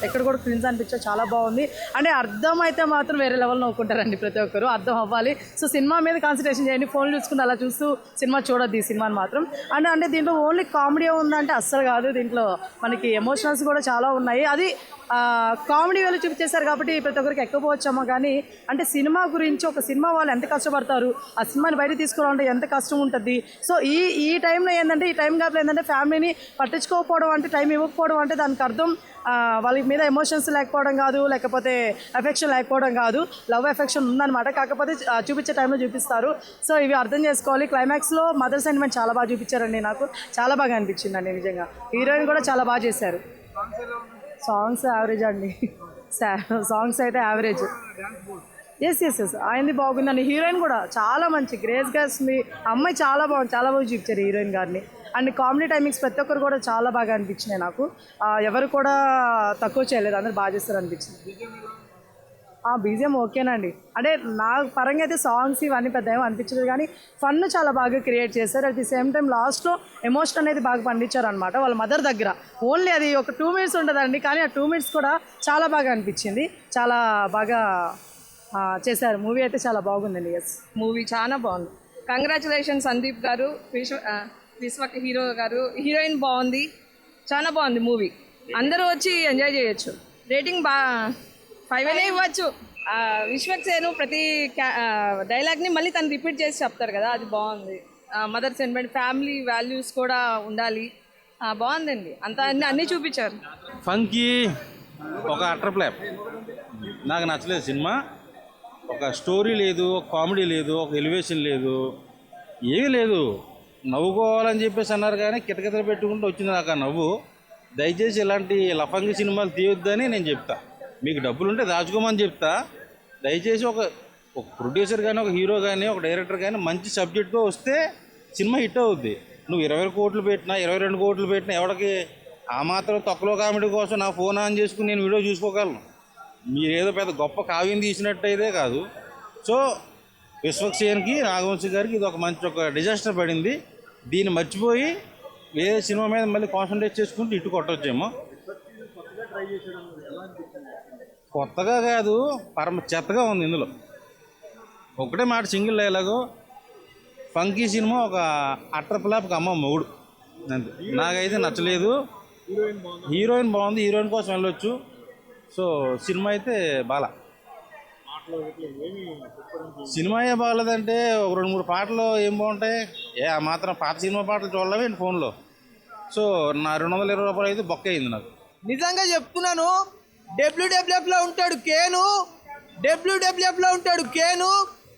ఎక్కడ కూడా క్రింజ్ అనిపించే చాలా బాగుంది. అంటే అర్థం అయితే మాత్రం వేరే లెవెల్ నవ్వుకుంటారండి ప్రతి ఒక్కరు, అర్థం అవ్వాలి. సో సినిమా మీద కాన్సన్ట్రేషన్ చేయండి, ఫోన్ చూసుకుంటే అలా చూస్తూ సినిమా చూడొద్దు ఈ సినిమాని మాత్రం. అంటే దీంట్లో ఓన్లీ కామెడీ ఉందంటే అస్సలు కాదు, దీంట్లో మనకి ఎమోషనల్స్ కూడా చాలా ఉన్నాయి. అది కామెడీ వేలు చూపించేశారు కాబట్టి ప్రతి ఒక్కరికి ఎక్కకపోవచ్చామో, కానీ అంటే సినిమా గురించి ఒక సినిమా వాళ్ళు ఎంత కష్టపడతారు, ఆ సినిమాని బయట తీసుకురావాలంటే ఎంత కష్టం ఉంటుంది. సో ఈ టైంలో ఏంటంటే, ఈ టైం గ్యాప్లో ఏంటంటే ఫ్యామిలీని పట్టించుకోకపోవడం అంటే, టైం ఇవ్వకపోవడం అంటే దానికి అర్థం వాళ్ళ మీద ఎమోషన్స్ లేకపోవడం కాదు, లేకపోతే ఎఫెక్షన్ లేకపోవడం కాదు, లవ్ ఎఫెక్షన్ ఉందన్నమాట. కాకపోతే చూపించే టైంలో చూపిస్తారు. సో ఇవి అర్థం చేసుకోవాలి. క్లైమాక్స్లో మదర్ సెంటిమెంట్ చాలా బాగా చూపించారండి, నాకు చాలా బాగా అనిపించిందండి నిజంగా. హీరోయిన్ కూడా చాలా బాగా చేశారు. సాంగ్స్ యావరేజ్ అండి, సాంగ్స్ అయితే యావరేజ్. ఎస్ ఆయనది బాగుందండి. హీరోయిన్ కూడా చాలా మంచి గ్రేస్గా వస్తుంది, అమ్మాయి చాలా బాగుంది, చాలా బాగా చూపించారు హీరోయిన్ గారిని. అండ్ కామెడీ టైమింగ్స్ ప్రతి ఒక్కరు కూడా చాలా బాగా అనిపించినాయి నాకు. ఎవరు కూడా తక్కువ చేయలేదు, అందరు బాగా చేస్తారు అనిపించింది. బీజిఎం ఓకేనండి, అంటే నా పరంగా అయితే సాంగ్స్ ఇవన్నీ పెద్ద ఏమో అనిపించలేదు, కానీ ఫన్ చాలా బాగా క్రియేట్ చేశారు. అట్ ది సేమ్ టైం లాస్ట్లో ఎమోషన్ అనేది బాగా పండించారు అనమాట వాళ్ళ మదర్ దగ్గర. ఓన్లీ అది ఒక 2 minutes ఉంటుందండి, కానీ ఆ 2 minutes కూడా చాలా బాగా అనిపించింది, చాలా బాగా చేశారు. మూవీ అయితే చాలా బాగుందండి. ఎస్, మూవీ చాలా బాగుంది. కంగ్రాచులేషన్ సందీప్ గారు, విశ్వక్ హీరో గారు, హీరోయిన్ బాగుంది, చాలా బాగుంది మూవీ. అందరూ వచ్చి ఎంజాయ్ చేయొచ్చు. రేటింగ్ 5 అనే ఇవ్వచ్చు. విశ్వక్ సేను ప్రతి డైలాగ్ని మళ్ళీ తను రిపీట్ చేసి చెప్తారు కదా, అది బాగుంది. మదర్ సెంటిమెంట్, ఫ్యామిలీ వాల్యూస్ కూడా ఉండాలి, బాగుందండి. అంతా అన్నీ చూపించారు. ఫంకీ ఒక అటర్ ఫ్లాప్, నాకు నచ్చలేదు సినిమా. ఒక స్టోరీ లేదు, ఒక కామెడీ లేదు, ఒక ఎలివేషన్ లేదు, ఏమీ లేదు. నవ్వుకోవాలని చెప్పేసి అన్నారు కానీ కిటకితలు పెట్టుకుంటూ వచ్చింది నాకు ఆ నవ్వు. దయచేసి ఇలాంటి లఫంగి సినిమాలు తీయొద్దని నేను చెప్తా. మీకు డబ్బులుంటే దాచుకోమని చెప్తా. దయచేసి ఒక ప్రొడ్యూసర్ కానీ, ఒక హీరో కానీ, ఒక డైరెక్టర్ కానీ మంచి సబ్జెక్ట్తో వస్తే సినిమా హిట్ అవుద్ది. నువ్వు 20 కోట్లు పెట్టినా, 22 కోట్లు పెట్టినా ఎవరికి ఆ మాత్రం తక్కువ కామెడీ కోసం నా ఫోన్ ఆన్ చేసుకుని నేను వీడియో చూసుకోగలను. మీరేదో పెద్ద గొప్ప కావ్యం తీసినట్టయితే కాదు. సో విశ్వక్ సేన్కి, నాగవంశీ గారికి ఇది ఒక డిజాస్టర్ పడింది. దీన్ని మర్చిపోయి వేరే సినిమా మీద మళ్ళీ కాన్సన్ట్రేట్ చేసుకుంటూ ఇటు కొట్టొచ్చేమో. కొత్తగా కాదు, పరమ చెత్తగా ఉంది. ఇందులో ఒకటే మాట, సింగిల్ డైలాగు, ఫంకీ సినిమా ఒక అట్టర్ ఫ్లాప్కి అమ్మ మొగుడు అంతే. నాకైతే నచ్చలేదు. హీరోయిన్ బాగుంది, హీరోయిన్ కోసం వెళ్ళొచ్చు. సో సినిమా అయితే సినిమా ఏ బాగాలేదంటే ఒక 2-3 పాటలు ఏం బాగుంటాయి. ఆ మాత్రం పాత సినిమా పాటలు చూడలేము ఏంటి ఫోన్లో. సో నా 220 రూపాయలు అయితే బొక్క అయింది నాకు. నిజంగా చెప్తున్నాను, డబ్ల్యూడబ్ల్యూఎఫ్లో ఉంటాడు కేను, డబ్ల్యూడబ్ల్యూఎఫ్లో ఉంటాడు కేను,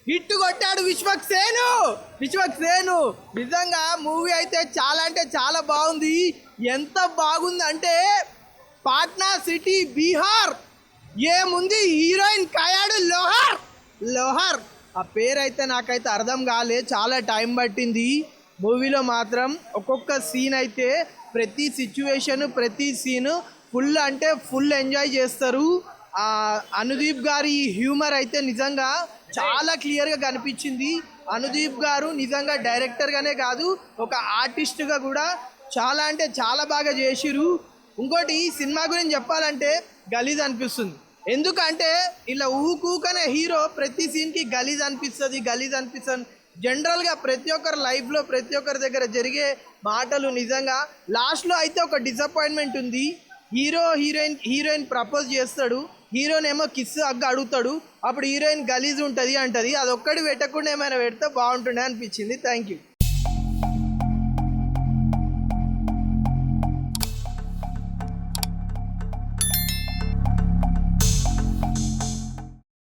హిట్ కొట్టాడు విశ్వక్ సేను. నిజంగా మూవీ అయితే చాలా అంటే చాలా బాగుంది. ఎంత బాగుంది అంటే, పాట్నా సిటీ బీహార్ ఏముంది, హీరోయిన్ కయాడు లోహర్ ఆ పేరైతే నాకైతే అర్థం కాలే, చాలా టైం పట్టింది. మూవీలో మాత్రం ఒక్కొక్క సీన్ అయితే, ప్రతి సిచ్యువేషన్, ప్రతి సీను ఫుల్ అంటే ఫుల్ ఎంజాయ్ చేస్తారు. అనుదీప్ గారి హ్యూమర్ అయితే నిజంగా చాలా క్లియర్గా కనిపించింది. అనుదీప్ గారు నిజంగా డైరెక్టర్గానే కాదు, ఒక ఆర్టిస్ట్గా కూడా చాలా అంటే చాలా బాగా చేసిరు. ఇంకోటి సినిమా గురించి చెప్పాలంటే గలీజ్ అనిపిస్తుంది. ఎందుకంటే ఇలా ఊకనే హీరో ప్రతి సీన్కి గలీజ్ అనిపిస్తుంది. జనరల్గా ప్రతి ఒక్కరి లైఫ్లో, ప్రతి ఒక్కరి దగ్గర జరిగే మాటలు. నిజంగా లాస్ట్లో అయితే ఒక డిసప్పాయింట్మెంట్ ఉంది. హీరోయిన్ ప్రపోజ్ చేస్తాడు, హీరోయిన్ ఏమో కిస్ అడుగుతాడు. అప్పుడు హీరోయిన్ గలీజ్ ఉంటుంది అంటది. అదొక్కటి పెట్టకుండా ఏమైనా పెడితే బాగుంటుండే అనిపించింది. Thank you.